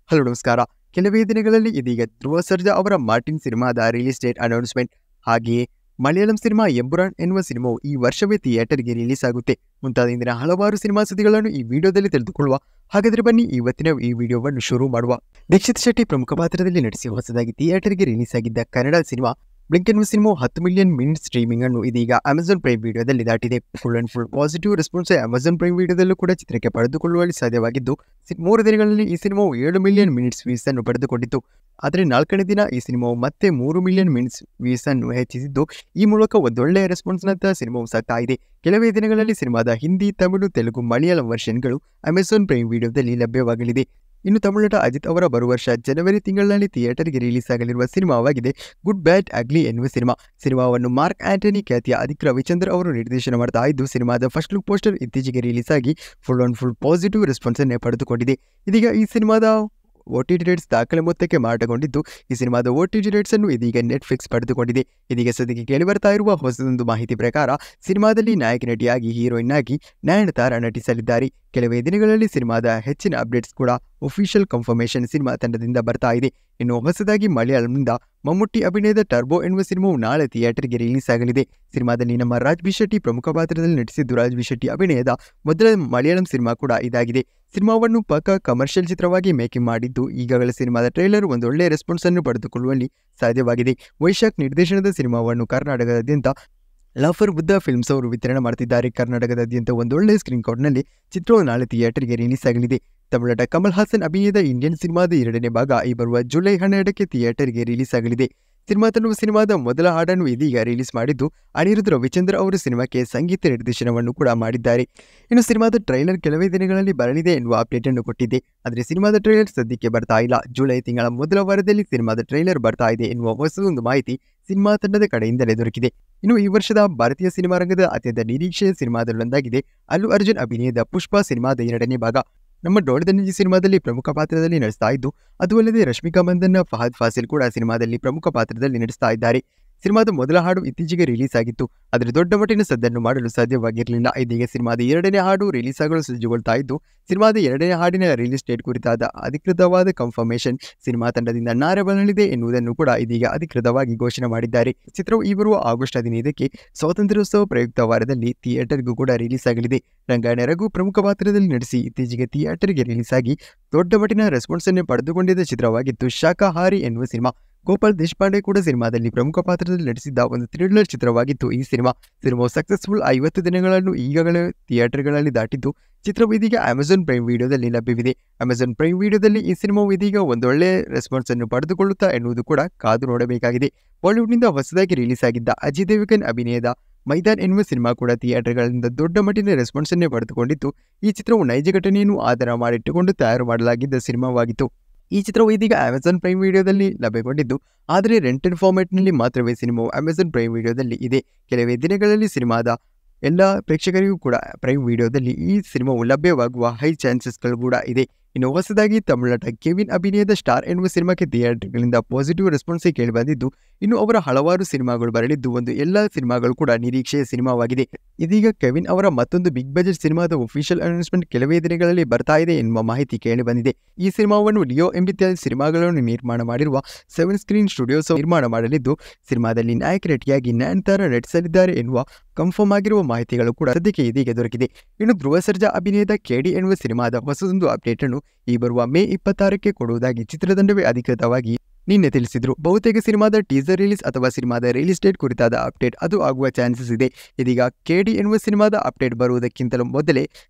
Hello ನಮಸ್ಕಾರ. ಕೆಲವೇ ದಿನಗಳಲ್ಲಿ ಇದೀಗ ಧ್ರುವ ಸರ್ಜಾ ಅವರ ಮಾರ್ಟಿನ್ ಸಿನಿಮಾದ ರಿಲೀಸ್ ಡೇಟ್ ಅನೌನ್ಸ್‌ಮೆಂಟ್. ಹಾಗೆಯೇ ಮಲಯಾಳಂ ಸಿನಿಮಾ ಎಂಪುರಾನ್ ಎನ್ನುವ ಸಿನಿಮಾವು ಈ ವರ್ಷವೇ ಥಿಯೇಟರ್‌ಗೆ ರಿಲೀಸ್ ಆಗುತ್ತೆ ಮುಂತಾದ ಇಂದಿನ ಹಲವಾರು ಸಿನಿಮಾ ಸುದ್ದಿಗಳನ್ನು ಈ ವಿಡಿಯೋದಲ್ಲಿ ತಿಳಿದುಕೊಳ್ಳುವ. ಹಾಗಾದರೆ ಬನ್ನಿ ಇವತ್ತಿನ ಈ ವಿಡಿಯೋವನ್ನು ಶುರು ಮಾಡುವ. ದೀಕ್ಷಿತ್ ಶೆಟ್ಟಿ ಪ್ರಮುಖ ಪಾತ್ರದಲ್ಲಿ ನಟಿಸಿ ಹೊಸದಾಗಿ ಥಿಯೇಟರ್‌ಗೆ ರಿಲೀಸ್ ಆಗಿದ್ದ ಕನ್ನಡ ಸಿನಿಮಾ ಬ್ಲಿಂಕ್ ಎನ್ನುವ ಸಿನಿಮಾವು 10 ಮಿಲಿಯನ್ ಮಿನಿಟ್ ಸ್ಟ್ರೀಮಿಂಗ್ ಅನ್ನು ಇದೀಗ ಅಮೆಜಾನ್ ಪ್ರೈಮ್ ವಿಡಿಯೋದಲ್ಲಿ ದಾಟಿದೆ. Full and full positive response Amazon prime ವಿಡಿಯೋದಲ್ಲೂ ಕೂಡ ಚಿತ್ರಕ್ಕೆ ಪಡೆದುಕೊಳ್ಳುವಲ್ಲಿ ಸಾಧ್ಯವಾಗಿದ್ದು 3 ದಿನಗಳಲ್ಲಿ ಈ ಸಿನಿಮಾವು 7 ಮಿಲಿಯನ್ ಮಿನಿಟ್ಸ್ ವ್ಯೂಸ್ ಅನ್ನು ಪಡೆದುಕೊಂಡಿತ್ತು. ಆದರೆ 4ನೇ ದಿನ ಈ ಸಿನಿಮಾವು ಮತ್ತೆ 3 ಮಿಲಿಯನ್ ಮಿನಿಟ್ಸ್ ವ್ಯೂಸ್ ಅನ್ನು ಹೆಚ್ಚಿಸಿದ್ದು, ಈ ಮೂಲಕ ಒಂದೊಳ್ಳೆಯ ರೆಸ್ಪಾನ್ಸ್ನಂತಹ ಸಿನಿಮಾವು ಸಾಗ್ತಾ ಇದೆ. ಕೆಲವೇ ದಿನಗಳಲ್ಲಿ ಸಿನಿಮಾದ ಹಿಂದಿ, ತಮಿಳು, ತೆಲುಗು, ಮಲಯಾಳಂ ವರ್ಷನ್ಗಳು ಅಮೆಜಾನ್ ಪ್ರೈಮ್ ವಿಡಿಯೋದಲ್ಲಿ ಲಭ್ಯವಾಗಲಿದೆ. ಇನ್ನು ತಮಿಳು ನಟ ಅಜಿತ್ ಅವರ ಬರುವ ವರ್ಷ ಜನವರಿ ತಿಂಗಳಲ್ಲಿ ಥಿಯೇಟರ್ಗೆ ರಿಲೀಸ್ ಆಗಲಿರುವ ಸಿನಿಮಾವಾಗಿದೆ ಗುಡ್ ಬ್ಯಾಡ್ ಅಗ್ಲಿ ಎನ್ನುವ ಸಿನಿಮಾ. ಸಿನಿಮಾವನ್ನು ಮಾರ್ಕ್ ಆಂಟನಿ ಖ್ಯಾತಿಯ ಅದಿಕ್ ರವಿಚಂದ್ರ ಅವರು ನಿರ್ದೇಶನ ಮಾಡ್ತಾ ಇದ್ದು, ಸಿನಿಮಾದ ಫಸ್ಟ್ ಲುಕ್ ಪೋಸ್ಟರ್ ಇತ್ತೀಚೆಗೆ ರಿಲೀಸ್ ಆಗಿ full on full positive response ಅನ್ನು ಪಡೆದುಕೊಂಡಿದೆ. ಇದೀಗ ಈ ಸಿನಿಮಾದ OTT ರೇಟ್ಸ್ ದಾಖಲೆ ಮೊತ್ತಕ್ಕೆ ಮಾರಾಟಗೊಂಡಿದ್ದು, ಈ ಸಿನಿಮಾದ OTT ರೇಟ್ಸ್ ಅನ್ನು ಇದೀಗ ನೆಟ್ಫ್ಲಿಕ್ಸ್ ಪಡೆದುಕೊಂಡಿದೆ. ಇದೀಗ ಸದ್ಯಕ್ಕೆ ಕೇಳಿಬರ್ತಾ ಇರುವ ಹೊಸದೊಂದು ಮಾಹಿತಿ ಪ್ರಕಾರ ಸಿನಿಮಾದಲ್ಲಿ ನಾಯಕ ನಟಿಯಾಗಿ ಹೀರೋಯಿನ್ ಆಗಿ ನಯನತಾರಾ ನಟಿಸಲಿದ್ದಾರೆ. ಕೆಲವೇ ದಿನಗಳಲ್ಲಿ ಸಿನಿಮಾದ ಹೆಚ್ಚಿನ ಅಪ್ಡೇಟ್ಸ್ ಕೂಡ ಒಫಿಷಿಯಲ್ ಕನ್ಫರ್ಮೇಷನ್ ಸಿನಿಮಾ ತಂಡದಿಂದ ಬರ್ತಾ ಇದೆ. ಇನ್ನು ಹೊಸದಾಗಿ ಮಲಯಾಳಂನಿಂದ ಮಮ್ಮೂಟಿ ಅಭಿನಯದ ಟರ್ಬೋ ಎನ್ನುವ ಸಿನಿಮಾವು ನಾಳೆ ಥಿಯೇಟರ್ಗೆ ರಿಲೀಸ್ ಆಗಲಿದೆ. ಸಿನಿಮಾದಲ್ಲಿ ನಮ್ಮ ರಾಜ್ಬಿ ಶೆಟ್ಟಿ ಪ್ರಮುಖ ಪಾತ್ರದಲ್ಲಿ ನಟಿಸಿದ್ದು, ರಾಜ್ಬಿ ಶೆಟ್ಟಿ ಅಭಿನಯದ ಮೊದಲ ಮಲಯಾಳಂ ಸಿನಿಮಾ ಕೂಡ ಇದಾಗಿದೆ. ಸಿನಿಮಾವನ್ನು ಪಕ್ಕಾ ಕಮರ್ಷಿಯಲ್ ಚಿತ್ರವಾಗಿ ಮೇಕಿಂಗ್ ಮಾಡಿದ್ದು, ಈಗಾಗಲೇ ಸಿನಿಮಾದ ಟ್ರೈಲರ್ ಒಂದೊಳ್ಳೆ ರೆಸ್ಪಾನ್ಸ್ ಅನ್ನು ಪಡೆದುಕೊಳ್ಳುವಲ್ಲಿ ಸಾಧ್ಯವಾಗಿದೆ. ವೈಶಾಖ್ ನಿರ್ದೇಶನದ ಸಿನಿಮಾವನ್ನು ಕರ್ನಾಟಕದಾದ್ಯಂತ ಲಾಫರ್ ಬುದ್ಧ ಫಿಲ್ಮ್ಸ್ ಅವರು ವಿತರಣೆ ಮಾಡುತ್ತಿದ್ದಾರೆ. ಕರ್ನಾಟಕದಾದ್ಯಂತ ಒಂದೊಳ್ಳೆ ಸ್ಕ್ರೀನ್ ಕೌಂಟ್ನಲ್ಲಿ ಚಿತ್ರವು ನಾಳೆ ಥಿಯೇಟರ್ಗೆ ರಿಲೀಸ್ ಆಗಲಿದೆ. ತಮಿಳು ನಟ ಕಮಲ್ ಹಾಸನ್ ಅಭಿನಯದ ಇಂಡಿಯನ್ ಸಿನಿಮಾದ 2ನೇ ಭಾಗ ಈ ಬರುವ ಜುಲೈ 12ಕ್ಕೆ ಥಿಯೇಟರ್ಗೆ ರಿಲೀಸ್ ಆಗಲಿದೆ. ಸಿನಿಮಾದ ಮೊದಲ ಹಾಡನ್ನು ಇದೀಗ ರಿಲೀಸ್ ಮಾಡಿದ್ದು, ಅನಿರುದ್ಧ್ ರವಿಚಂದ್ರ ಅವರು ಸಿನಿಮಾಕ್ಕೆ ಸಂಗೀತ ನಿರ್ದೇಶನವನ್ನು ಕೂಡ ಮಾಡಿದ್ದಾರೆ. ಇನ್ನು ಸಿನಿಮಾದ ಟ್ರೈಲರ್ ಕೆಲವೇ ದಿನಗಳಲ್ಲಿ ಬರಲಿದೆ ಎನ್ನುವ ಅಪ್ಡೇಟ್ ಅನ್ನು ಕೊಟ್ಟಿದೆ. ಆದರೆ ಸಿನಿಮಾದ ಟ್ರೈಲರ್ ಸದ್ಯಕ್ಕೆ ಬರ್ತಾ ಇಲ್ಲ. ಜುಲೈ ತಿಂಗಳ ಮೊದಲ ವಾರದಲ್ಲಿ ಸಿನಿಮಾದ ಟ್ರೈಲರ್ ಬರ್ತಾ ಇದೆ ಎನ್ನುವ ಹೊಸದೊಂದು ಮಾಹಿತಿ ಸಿನಿಮಾ ತಂಡದ ಕಡೆಯಿಂದಲೇ ದೊರಕಿದೆ. ಇನ್ನು ಈ ವರ್ಷದ ಭಾರತೀಯ ಸಿನಿಮಾ ರಂಗದ ಅತ್ಯಂತ ನಿರೀಕ್ಷೆಯ ಸಿನಿಮಾದಲ್ಲೊಂದಾಗಿದೆ ಅಲ್ಲು ಅರ್ಜುನ್ ಅಭಿನಯದ ಪುಷ್ಪ ಸಿನಿಮಾದ 2ನೇ ಭಾಗ. ನಮ್ಮ ಡೋಳದನಿಜಿ ಸಿನಿಮಾದಲ್ಲಿ ಪ್ರಮುಖ ಪಾತ್ರದಲ್ಲಿ ನಟಿಸ್ತಾ ಇದ್ದು, ಅದು ಅಲ್ಲದೆ ರಶ್ಮಿಕಾ ಮಂದನ್ನ, ಫಹದ್ ಫಾಸಿಲ್ ಕೂಡ ಸಿನಿಮಾದಲ್ಲಿ ಪ್ರಮುಖ ಪಾತ್ರದಲ್ಲಿ ನಟಿಸ್ತಾ ಇದ್ದಾರೆ. ಸಿನಿಮಾದ ಮೊದಲ ಹಾಡು ಇತ್ತೀಚೆಗೆ ರಿಲೀಸ್ ಆಗಿತ್ತು, ಆದರೆ ದೊಡ್ಡ ಮಟ್ಟಿನ ಸದ್ದನ್ನು ಮಾಡಲು ಸಾಧ್ಯವಾಗಿರಲಿಲ್ಲ. ಇದೀಗ ಸಿನಿಮಾದ 2ನೇ ಹಾಡು ರಿಲೀಸ್ ಆಗಲು ಸಜ್ಜುಗೊಳ್ತಾ ಇದ್ದು, ಸಿನಿಮಾದ 2ನೇ ಹಾಡಿನ ರಿಲೀಸ್ ಡೇಟ್ ಕುರಿತಾದ ಅಧಿಕೃತವಾದ ಕನ್ಫರ್ಮೇಷನ್ ಸಿನಿಮಾ ತಂಡದಿಂದ ನಾಳೆ ಬರಲಿದೆ ಎನ್ನುವುದನ್ನು ಕೂಡ ಇದೀಗ ಅಧಿಕೃತವಾಗಿ ಘೋಷಣೆ ಮಾಡಿದ್ದಾರೆ. ಚಿತ್ರವು ಈ ಬರುವ ಆಗಸ್ಟ್ 15ಕ್ಕೆ ಸ್ವಾತಂತ್ರ್ಯೋತ್ಸವ ಪ್ರಯುಕ್ತ ವಾರದಲ್ಲಿ ಥಿಯೇಟರ್ಗೂ ಕೂಡ ರಿಲೀಸ್ ಆಗಲಿದೆ. ರಂಗಾಯಣ ರಘು ಪ್ರಮುಖ ಪಾತ್ರದಲ್ಲಿ ನಟಿಸಿ ಇತ್ತೀಚೆಗೆ ಥಿಯೇಟರ್ಗೆ ರಿಲೀಸ್ ಆಗಿ ದೊಡ್ಡ ಮಟ್ಟಿನ ರೆಸ್ಪಾನ್ಸ್ ಅನ್ನು ಪಡೆದುಕೊಂಡಿದ್ದ ಚಿತ್ರವಾಗಿತ್ತು ಶಾಕಾಹಾರಿ ಎನ್ನುವ ಸಿನಿಮಾ. ಗೋಪಾಲ್ ದೇಶಪಾಂಡೆ ಕೂಡ ಸಿನಿಮಾದಲ್ಲಿ ಪ್ರಮುಖ ಪಾತ್ರದಲ್ಲಿ ನಟಿಸಿದ್ದ ಒಂದು ಥ್ರಿಲ್ಲರ್ ಚಿತ್ರವಾಗಿತ್ತು ಈ ಸಿನಿಮಾವು ಸಕ್ಸಸ್ಫುಲ್ 50 ದಿನಗಳನ್ನು ಈಗಾಗಲೇ ಥಿಯೇಟರ್ಗಳಲ್ಲಿ ದಾಟಿದ್ದು, ಚಿತ್ರವು ಇದೀಗ ಅಮೆಜಾನ್ ಪ್ರೈಮ್ ವಿಡಿಯೋದಲ್ಲಿ ಲಭ್ಯವಿದೆ. ಅಮೆಜಾನ್ ಪ್ರೈಮ್ ವಿಡಿಯೋದಲ್ಲಿ ಈ ಸಿನಿಮಾವು ಇದೀಗ ಒಂದೊಳ್ಳೆ ರೆಸ್ಪಾನ್ಸ್ ಅನ್ನು ಪಡೆದುಕೊಳ್ಳುತ್ತಾ ಎನ್ನುವುದು ಕೂಡ ಕಾದು ನೋಡಬೇಕಾಗಿದೆ. ಬಾಲಿವುಡ್ನಿಂದ ಹೊಸದಾಗಿ ರಿಲೀಸ್ ಆಗಿದ್ದ ಅಜಯ್ ದೇವಗನ್ ಅಭಿನಯದ ಮೈದಾನ್ ಎನ್ನುವ ಸಿನಿಮಾ ಕೂಡ ಥಿಯೇಟರ್ಗಳಿಂದ ದೊಡ್ಡ ಮಟ್ಟಿನ ರೆಸ್ಪಾನ್ಸ್ ಅನ್ನೇ ಪಡೆದುಕೊಂಡಿದ್ದು, ಈ ಚಿತ್ರವು ನೈಜ ಘಟನೆಯನ್ನು ಆಧಾರ ಮಾಡಿಟ್ಟುಕೊಂಡು ತಯಾರು ಮಾಡಲಾಗಿದ್ದ ಸಿನಿಮಾವಾಗಿತ್ತು. ಈ ಚಿತ್ರವು ಇದೀಗ ಅಮೆಜಾನ್ ಪ್ರೈಮ್ ವಿಡಿಯೋದಲ್ಲಿ ಲಭ್ಯಗೊಂಡಿದ್ದು, ಆದರೆ ರೆಂಟೆಡ್ ಫಾರ್ಮ್ಯಾಟ್ನಲ್ಲಿ ಮಾತ್ರವೇ ಸಿನಿಮಾವು ಅಮೆಜಾನ್ ಪ್ರೈಮ್ ವಿಡಿಯೋದಲ್ಲಿ ಇದೆ. ಕೆಲವೇ ದಿನಗಳಲ್ಲಿ ಸಿನಿಮಾದ ಎಲ್ಲ ಪ್ರೇಕ್ಷಕರಿಗೂ ಕೂಡ ಪ್ರೈಮ್ ವಿಡಿಯೋದಲ್ಲಿ ಈ ಸಿನಿಮಾವು ಲಭ್ಯವಾಗುವ ಹೈ ಚಾನ್ಸಸ್ಗಳು ಕೂಡ ಇದೆ. ಇನ್ನು ಹೊಸದಾಗಿ ತಮಿಳು ನಟ ಕೆವಿನ್ ಅಭಿನಯದ ಸ್ಟಾರ್ ಎನ್ನುವ ಸಿನಿಮಾಕ್ಕೆ ಥಿಯೇಟರ್ಗಳಿಂದ ಪಾಸಿಟಿವ್ ರೆಸ್ಪಾನ್ಸೇ ಕೇಳಿಬಂದಿದ್ದು, ಇನ್ನು ಅವರ ಹಲವಾರು ಸಿನಿಮಾಗಳು ಬರಲಿದ್ದು, ಒಂದು ಎಲ್ಲ ಸಿನಿಮಾಗಳು ಕೂಡ ನಿರೀಕ್ಷೆಯ ಸಿನಿಮಾವಾಗಿದೆ. ಇದೀಗ ಕೆವಿನ್ ಅವರ ಮತ್ತೊಂದು ಬಿಗ್ ಬಜೆಟ್ ಸಿನಿಮಾದ ಒಫಿಷಿಯಲ್ ಅನೌನ್ಸ್ಮೆಂಟ್ ಕೆಲವೇ ದಿನಗಳಲ್ಲಿ ಬರ್ತಾ ಇದೆ ಎನ್ನುವ ಮಾಹಿತಿ ಕೇಳಿಬಂದಿದೆ. ಈ ಸಿನಿಮಾವನ್ನು ಲಿಯೋ ಎಂಬಿತ್ಯಾದಿ ಸಿನಿಮಾಗಳನ್ನು ನಿರ್ಮಾಣ ಮಾಡಿರುವ 7 ಸ್ಕ್ರೀನ್ ಸ್ಟುಡಿಯೋಸ್ ನಿರ್ಮಾಣ ಮಾಡಲಿದ್ದು, ಸಿನಿಮಾದಲ್ಲಿ ನಾಯಕ ನಟಿಯಾಗಿ ನಯನತಾರಾ ನಟಿಸಲಿದ್ದಾರೆ ಎನ್ನುವ ಕನ್ಫರ್ಮ್ ಆಗಿರುವ ಮಾಹಿತಿಗಳು ಕೂಡ ಸದ್ಯಕ್ಕೆ ಇದೀಗ ದೊರಕಿದೆ. ಇನ್ನು ಧ್ರುವ ಸರ್ಜಾ ಅಭಿನಯದ ಕೆಡಿ ಎನ್ನುವ ಸಿನಿಮಾದ ಹೊಸದೊಂದು ಅಪ್ಡೇಟ್ ಅನ್ನು ಈ ಬರುವ ಮೇ 26ಕ್ಕೆ ಕೊಡುವುದಾಗಿ ಚಿತ್ರತಂಡವೇ ಅಧಿಕೃತವಾಗಿ ನಿನ್ನೆ ತಿಳಿಸಿದ್ರು. ಬಹುತೇಕ ಸಿನಿಮಾದ ಟೀಸರ್ ರಿಲೀಸ್ ಅಥವಾ ಸಿನಿಮಾದ ರಿಲೀಸ್ ಡೇಟ್ ಕುರಿತಾದ ಅಪ್ಡೇಟ್ ಅದು ಆಗುವ ಚಾನ್ಸಸ್ ಇದೆ. ಇದೀಗ ಕೆಡಿ ಎನ್ನುವ ಸಿನಿಮಾದ ಅಪ್ಡೇಟ್ ಬರುವುದಕ್ಕಿಂತಲೂ ಮೊದಲೇ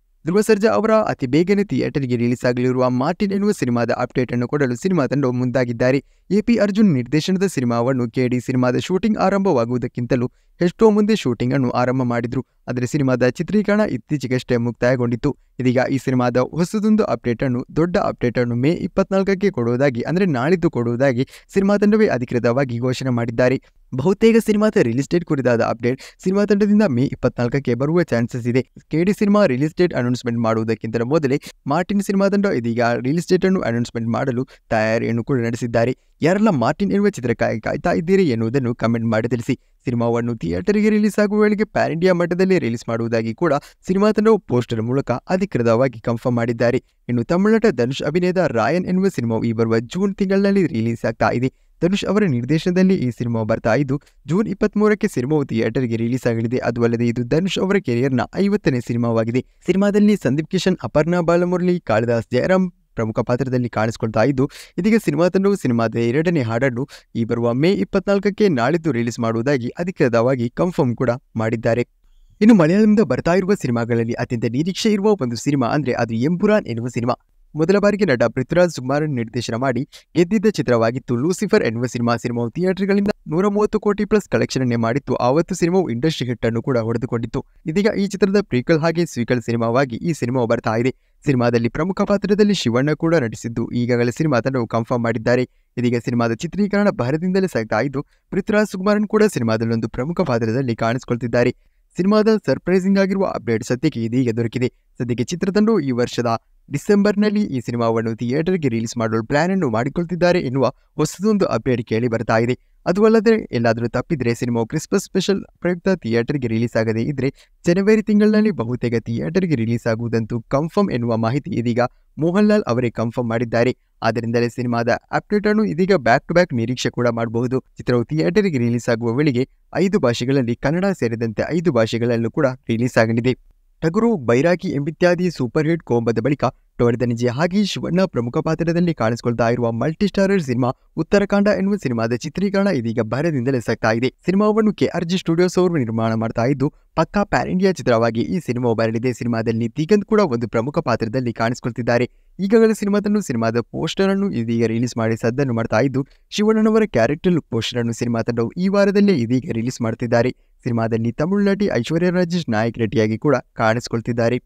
ಧ್ರುವ ಸರ್ಜಾ ಅವರ ಅತಿ ಬೇಗನೆ ಥಿಯೇಟರ್ಗೆ ರಿಲೀಸ್ ಆಗಲಿರುವ ಮಾರ್ಟಿನ್ ಎನ್ನುವ ಸಿನಿಮಾದ ಅಪ್ಡೇಟ್ ಅನ್ನು ಕೊಡಲು ಸಿನಿಮಾ ತಂಡವು ಮುಂದಾಗಿದ್ದಾರೆ. AP ಅರ್ಜುನ್ ನಿರ್ದೇಶನದ ಸಿನಿಮಾವನ್ನು ಕೆಡಿ ಸಿನಿಮಾದ ಶೂಟಿಂಗ್ ಆರಂಭವಾಗುವುದಕ್ಕಿಂತಲೂ ಎಷ್ಟೋ ಮುಂದೆ ಶೂಟಿಂಗ್ ಅನ್ನು ಆರಂಭ ಮಾಡಿದ್ರು. ಆದರೆ ಸಿನಿಮಾದ ಚಿತ್ರೀಕರಣ ಇತ್ತೀಚೆಗಷ್ಟೇ ಮುಕ್ತಾಯಗೊಂಡಿತ್ತು. ಇದೀಗ ಈ ಸಿನಿಮಾದ ಹೊಸದೊಂದು ದೊಡ್ಡ ಅಪ್ಡೇಟ್ ಅನ್ನು ಮೇ 24ಕ್ಕೆ ಕೊಡುವುದಾಗಿ, ಅಂದರೆ ನಾಳಿದ್ದು ಕೊಡುವುದಾಗಿ ಸಿನಿಮಾ ತಂಡವೇ ಅಧಿಕೃತವಾಗಿ ಘೋಷಣೆ ಮಾಡಿದ್ದಾರೆ. ಬಹುತೇಕ ಸಿನಿಮಾದ ರಿಲೀಸ್ ಡೇಟ್ ಕುರಿತಾದ ಅಪ್ಡೇಟ್ ಸಿನಿಮಾ ತಂಡದಿಂದ ಮೇ 24ಕ್ಕೆ ಬರುವ ಚಾನ್ಸಸ್ ಇದೆ. ಕೆಡಿ ಸಿನಿಮಾ ರಿಲೀಸ್ ಡೇಟ್ ಅನೌನ್ಸ್ಮೆಂಟ್ ಮಾಡುವುದಕ್ಕಿಂತ ಮೊದಲೇ ಮಾರ್ಟಿನ್ ಸಿನಿಮಾ ತಂಡ ಇದೀಗ ರಿಲೀಸ್ ಡೇಟ್ ಅನ್ನು ಅನೌನ್ಸ್ಮೆಂಟ್ ಮಾಡಲು ತಯಾರಿಯನ್ನು ಕೂಡ ನಡೆಸಿದ್ದಾರೆ. ಯಾರೆಲ್ಲ ಮಾರ್ಟಿನ್ ಎನ್ನುವ ಚಿತ್ರಕ್ಕಾಗಿ ಕಾಯ್ತಾ ಇದ್ದೀರಿ ಎನ್ನುವುದನ್ನು ಕಮೆಂಟ್ ಮಾಡಿ ತಿಳಿಸಿ. ಸಿನಿಮಾವನ್ನು ಥಿಯೇಟರ್ಗೆ ರಿಲೀಸ್ ಆಗುವ ವೇಳೆಗೆ ಪ್ಯಾನ್ ಇಂಡಿಯಾ ಮಟ್ಟದಲ್ಲಿ ರಿಲೀಸ್ ಮಾಡುವುದಾಗಿ ಕೂಡ ಸಿನಿಮಾ ತಂಡವು ಪೋಸ್ಟರ್ ಮೂಲಕ ಅಧಿಕೃತವಾಗಿ ಕನ್ಫರ್ಮ್ ಮಾಡಿದ್ದಾರೆ. ಇನ್ನು ತಮಿಳುನಾಟ ಧನುಷ್ ಅಭಿನಯದ ರಾಯನ್ ಎನ್ನುವ ಸಿನಿಮಾವು ಈ ಬರುವ ಜೂನ್ ತಿಂಗಳಿನಲ್ಲಿ ರಿಲೀಸ್ ಆಗ್ತಾ ಇದೆ. ಧನುಷ್ ಅವರ ನಿರ್ದೇಶನದಲ್ಲಿ ಈ ಸಿನಿಮಾ ಬರ್ತಾ ಇದ್ದು ಜೂನ್ 23ಕ್ಕೆ ಸಿನಿಮಾವು ಥಿಯೇಟರ್ಗೆ ರಿಲೀಸ್ ಆಗಲಿದೆ. ಅದು ಅಲ್ಲದೆ ಇದು ಧನುಷ್ ಅವರ ಕೆರಿಯರ್ನ 50ನೇ ಸಿನಿಮಾವಾಗಿದೆ. ಸಿನಿಮಾದಲ್ಲಿ ಸಂದೀಪ್ ಕಿಶನ್, ಅಪರ್ಣಾ ಬಾಲಮುರಳಿ, ಕಾಳಿದಾಸ್ ಜಯರಾಮ್ ಪ್ರಮುಖ ಪಾತ್ರದಲ್ಲಿ ಕಾಣಿಸಿಕೊಳ್ತಾ ಇದ್ದು ಇದೀಗ ಸಿನಿಮಾ ತಂಡವು ಸಿನಿಮಾದ 2ನೇ ಹಾಡನ್ನು ಈ ಬರುವ ಮೇ 24ಕ್ಕೆ ನಾಳಿದ್ದು ರಿಲೀಸ್ ಮಾಡುವುದಾಗಿ ಅಧಿಕೃತವಾಗಿ ಕನ್ಫರ್ಮ್ ಕೂಡ ಮಾಡಿದ್ದಾರೆ. ಇನ್ನು ಮಲಯಾಳಂದ ಬರ್ತಾ ಇರುವ ಸಿನಿಮಾಗಳಲ್ಲಿ ಅತ್ಯಂತ ನಿರೀಕ್ಷೆ ಇರುವ ಒಂದು ಸಿನಿಮಾ ಅಂದ್ರೆ ಅದು ಎಂಪುರಾನ್ ಎನ್ನುವ ಸಿನಿಮಾ. ಮೊದಲ ಬಾರಿಗೆ ನಟ ಪೃಥ್ವಿರಾಜ್ ಸುಕುಮಾರನ್ ನಿರ್ದೇಶನ ಮಾಡಿ ಗೆದ್ದಿದ್ದ ಚಿತ್ರವಾಗಿತ್ತು ಲೂಸಿಫರ್ ಎನ್ನುವ ಸಿನಿಮಾವು ಥಿಯೇಟರ್ಗಳಿಂದ 130 ಕೋಟಿ ಪ್ಲಸ್ ಕಲೆಕ್ಷನ್ ಅನ್ನೇ ಮಾಡಿತ್ತು. ಆವತ್ತು ಸಿನಿಮಾವು ಇಂಡಸ್ಟ್ರಿ ಹಿಟ್ ಅನ್ನು ಕೂಡ ಹೊಡೆದುಕೊಂಡಿತ್ತು. ಇದೀಗ ಈ ಚಿತ್ರದ ಪ್ರೀಕ್ವಲ್ ಹಾಗೆ ಸ್ವೀಕಲ್ ಸಿನಿಮಾವಾಗಿ ಈ ಸಿನಿಮಾವು ಬರ್ತಾ ಇದೆ. ಸಿನಿಮಾದಲ್ಲಿ ಪ್ರಮುಖ ಪಾತ್ರದಲ್ಲಿ ಶಿವಣ್ಣ ಕೂಡ ನಟಿಸಿದ್ದು ಈಗಾಗಲೇ ಸಿನಿಮಾ ತಂಡವು ಕನ್ಫರ್ಮ್ ಮಾಡಿದ್ದಾರೆ. ಇದೀಗ ಸಿನಿಮಾದ ಚಿತ್ರೀಕರಣ ಭರದಿಂದಲೇ ಸಾಗ್ತಾ ಇದ್ದು ಪೃಥ್ವಿರಾಜ್ ಸುಕುಮಾರನ್ ಕೂಡ ಸಿನಿಮಾದಲ್ಲಿ ಒಂದು ಪ್ರಮುಖ ಪಾತ್ರದಲ್ಲಿ ಕಾಣಿಸಿಕೊಳ್ತಿದ್ದಾರೆ. ಸಿನಿಮಾದ ಸರ್ಪ್ರೈಸಿಂಗ್ ಆಗಿರುವ ಅಪ್ಡೇಟ್ ಸದ್ಯಕ್ಕೆ ಇದೀಗ ದೊರಕಿದೆ. ಸದ್ಯಕ್ಕೆ ಚಿತ್ರತಂಡವು ಈ ವರ್ಷದ ಡಿಸೆಂಬರ್ನಲ್ಲಿ ಈ ಸಿನಿಮಾವನ್ನು ಥಿಯೇಟರ್ಗೆ ರಿಲೀಸ್ ಮಾಡಲು ಪ್ಲಾನ್ ಅನ್ನು ಮಾಡಿಕೊಳ್ತಿದ್ದಾರೆ ಎನ್ನುವ ಹೊಸದೊಂದು ಅಪ್ಡೇಟ್ ಕೇಳಿ ಬರ್ತಾ ಇದೆ. ಅದು ಅಲ್ಲದೆ ಎಲ್ಲಾದರೂ ತಪ್ಪಿದ್ರೆ ಸಿನಿಮಾವು ಕ್ರಿಸ್ಮಸ್ ಸ್ಪೆಷಲ್ ಪ್ರಯುಕ್ತ ಥಿಯೇಟರ್ಗೆ ರಿಲೀಸ್ ಆಗದೇ ಇದ್ರೆ ಜನವರಿ ತಿಂಗಳಿನಲ್ಲಿ ಬಹುತೇಕ ಥಿಯೇಟರ್ಗೆ ರಿಲೀಸ್ ಆಗುವುದಂತೂ ಕನ್ಫರ್ಮ್ ಎನ್ನುವ ಮಾಹಿತಿ ಇದೀಗ ಮೋಹನ್ ಲಾಲ್ ಅವರೇ ಕನ್ಫರ್ಮ್ ಮಾಡಿದ್ದಾರೆ. ಆದ್ದರಿಂದಲೇ ಸಿನಿಮಾದ ಅಪ್ಡೇಟ್ ಅನ್ನು ಇದೀಗ ಬ್ಯಾಕ್ ಟು ಬ್ಯಾಕ್ ನಿರೀಕ್ಷೆ ಕೂಡ ಮಾಡಬಹುದು. ಚಿತ್ರವು ಥಿಯೇಟರ್ಗೆ ರಿಲೀಸ್ ಆಗುವ ವೇಳೆಗೆ 5 ಭಾಷೆಗಳಲ್ಲಿ ಕನ್ನಡ ಸೇರಿದಂತೆ 5 ಭಾಷೆಗಳಲ್ಲೂ ಕೂಡ ರಿಲೀಸ್ ಆಗಲಿದೆ. ಟಗರು, ಬೈರಾಗಿ ಎಂಬಿತ್ಯಾದಿ ಸೂಪರ್ ಹಿಟ್ ಕೋಂಬದ ಬಳಿಕ ಟೊಳ್ದನಿಜೆ ಹಾಗೆ ಶಿವಣ್ಣ ಪ್ರಮುಖ ಪಾತ್ರದಲ್ಲಿ ಕಾಣಿಸಿಕೊಳ್ತಾ ಇರುವ ಮಲ್ಟಿ ಸ್ಟಾರರ್ ಸಿನಿಮಾ ಉತ್ತರಾಖಂಡ ಎನ್ನುವ ಸಿನಿಮಾದ ಚಿತ್ರೀಕರಣ ಇದೀಗ ಭರದಿಂದಲೇ ಸಾಗ್ತಾ ಇದೆ. ಸಿನಿಮಾವನ್ನು KRG ಸ್ಟುಡಿಯೋಸ್ ಅವರು ನಿರ್ಮಾಣ ಮಾಡ್ತಾ ಇದ್ದು ಪಕ್ಕಾ ಪ್ಯಾನ್ ಇಂಡಿಯಾ ಚಿತ್ರವಾಗಿ ಈ ಸಿನಿಮಾ ಬರಲಿದೆ. ಸಿನಿಮಾದಲ್ಲಿ ದಿಗಂತ್ ಕೂಡ ಒಂದು ಪ್ರಮುಖ ಪಾತ್ರದಲ್ಲಿ ಕಾಣಿಸಿಕೊಳ್ತಿದ್ದಾರೆ. ಈಗಾಗಲೇ ಸಿನಿಮಾದ ಪೋಸ್ಟರ್ ಅನ್ನು ಇದೀಗ ರಿಲೀಸ್ ಮಾಡಿ ಸದ್ದನ್ನು ಮಾಡ್ತಾ ಇದ್ದು ಶಿವಣ್ಣನವರ ಕ್ಯಾರೆಕ್ಟರ್ ಲುಕ್ ಪೋಸ್ಟರ್ ಅನ್ನು ಸಿನಿಮಾ ತಂಡವು ಈ ವಾರದಲ್ಲೇ ಇದೀಗ ರಿಲೀಸ್ ಮಾಡ್ತಿದ್ದಾರೆ. ಸಿನಿಮಾದಲ್ಲಿ ತಮಿಳು ನಟಿ ಐಶ್ವರ್ಯ ರಾಜೇಶ್ ನಾಯಕ್ ನಟಿಯಾಗಿ ಕೂಡ ಕಾಣಿಸಿಕೊಳ್ತಿದ್ದಾರೆ.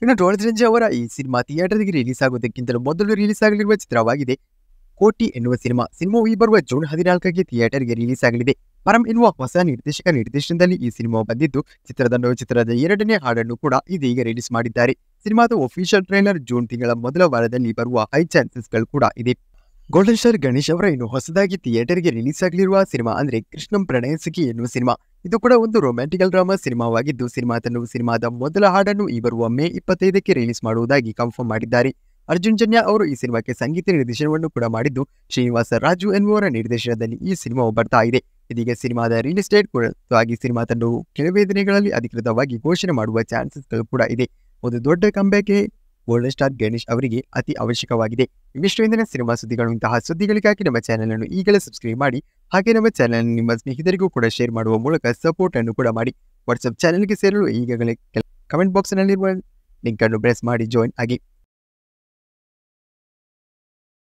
ಇನ್ನು ಟೊಳ್ದನಿಜೆ ಅವರ ಈ ಸಿನಿಮಾ ಥಿಯೇಟರ್ಗೆ ರಿಲೀಸ್ ಆಗೋದಕ್ಕಿಂತಲೂ ಮೊದಲು ರಿಲೀಸ್ ಆಗಲಿರುವ ಚಿತ್ರವಾಗಿದೆ ಕೋಟಿ ಎನ್ನುವ ಸಿನಿಮಾವು ಈ ಬರುವ ಜೂನ್ 14ಕ್ಕೆ ಥಿಯೇಟರ್ಗೆ ರಿಲೀಸ್ ಆಗಲಿದೆ. ಪರಂ ಎನ್ನುವ ಹೊಸ ನಿರ್ದೇಶನದಲ್ಲಿ ಈ ಸಿನಿಮಾ ಬಂದಿದ್ದು ಚಿತ್ರದ 2ನೇ ಹಾಡನ್ನು ಕೂಡ ಇದೀಗ ರಿಲೀಸ್ ಮಾಡಿದ್ದಾರೆ. ಸಿನಿಮಾದ ಒಫಿಷಿಯಲ್ ಟ್ರೈಲರ್ ಜೂನ್ ತಿಂಗಳ ಮೊದಲ ವಾರದಲ್ಲಿ ಬರುವ ಹೈ ಚಾನ್ಸಸ್ಗಳು ಕೂಡ ಇದೆ. ಗೋಲ್ಡನ್ ಸ್ಟಾರ್ ಗಣೇಶ್ ಅವರ ಇನ್ನು ಹೊಸದಾಗಿ ಥಿಯೇಟರ್ಗೆ ರಿಲೀಸ್ ಆಗಲಿರುವ ಸಿನಿಮಾ ಅಂದ್ರೆ ಕೃಷ್ಣಂ ಪ್ರಣಯ ಸಖಿ ಎನ್ನುವ ಸಿನಿಮಾ. ಇದು ಕೂಡ ಒಂದು ರೊಮ್ಯಾಂಟಿಕಲ್ ಡ್ರಾಮಾ ಸಿನಿಮಾವಾಗಿದ್ದು ಸಿನಿಮಾ ತಂಡವು ಸಿನಿಮಾದ ಮೊದಲ ಹಾಡನ್ನು ಈ ಬರುವ ಮೇ 25ಕ್ಕೆ ರಿಲೀಸ್ ಮಾಡುವುದಾಗಿ ಕನ್ಫರ್ಮ್ ಮಾಡಿದ್ದಾರೆ. ಅರ್ಜುನ್ ಜನ್ಯ ಅವರು ಈ ಸಿನಿಮಾಕ್ಕೆ ಸಂಗೀತ ನಿರ್ದೇಶನವನ್ನು ಕೂಡ ಮಾಡಿದ್ದು ಶ್ರೀನಿವಾಸ ರಾಜು ಎನ್ನುವರ ನಿರ್ದೇಶನದಲ್ಲಿ ಈ ಸಿನಿಮಾವು ಬರ್ತಾ ಇದೆ. ಇದೀಗ ಸಿನಿಮಾದ ರಿಲೀಸ್ ಡೇಟ್ ಕುರಿತಾಗಿ ಸಿನಿಮಾ ತಂಡವು ಕೆಲವೇ ದಿನಗಳಲ್ಲಿ ಅಧಿಕೃತವಾಗಿ ಘೋಷಣೆ ಮಾಡುವ ಚಾನ್ಸಸ್ಗಳು ಕೂಡ ಇದೆ. ಒಂದು ದೊಡ್ಡ ಕಂಬ್ಯಾಕ್ಗೆ ಗೋಲ್ಡನ್ ಸ್ಟಾರ್ ಗಣೇಶ್ ಅವರಿಗೆ ಅತಿ ಅವಶ್ಯಕವಾಗಿದೆ. ಇವಿಷ್ಟು ಇಂದಿನ ಸಿನಿಮಾ ಸುದ್ದಿಗಳು. ಇಂತಹ ಸುದ್ದಿಗಳಿಗಾಗಿ ನಮ್ಮ ಚಾನೆಲ್ ಅನ್ನು ಈಗಲೇ ಸಬ್ಸ್ಕ್ರೈಬ್ ಮಾಡಿ ಹಾಗೆ ನಮ್ಮ ಚಾನೆಲ್ ನಿಮ್ಮ ಸ್ನೇಹಿತರಿಗೂ ಕೂಡ ಶೇರ್ ಮಾಡುವ ಮೂಲಕ ಸಪೋರ್ಟ್ ಅನ್ನು ಕೂಡ ಮಾಡಿ. ವಾಟ್ಸ್ಆಪ್ ಚಾನೆಲ್ಗೆ ಸೇರಲು ಈಗಾಗಲೇ ಕಮೆಂಟ್ ಬಾಕ್ಸ್ನಲ್ಲಿರುವ ಲಿಂಕ್ ಅನ್ನು ಪ್ರೆಸ್ ಮಾಡಿ ಜಾಯಿನ್ ಆಗಿ.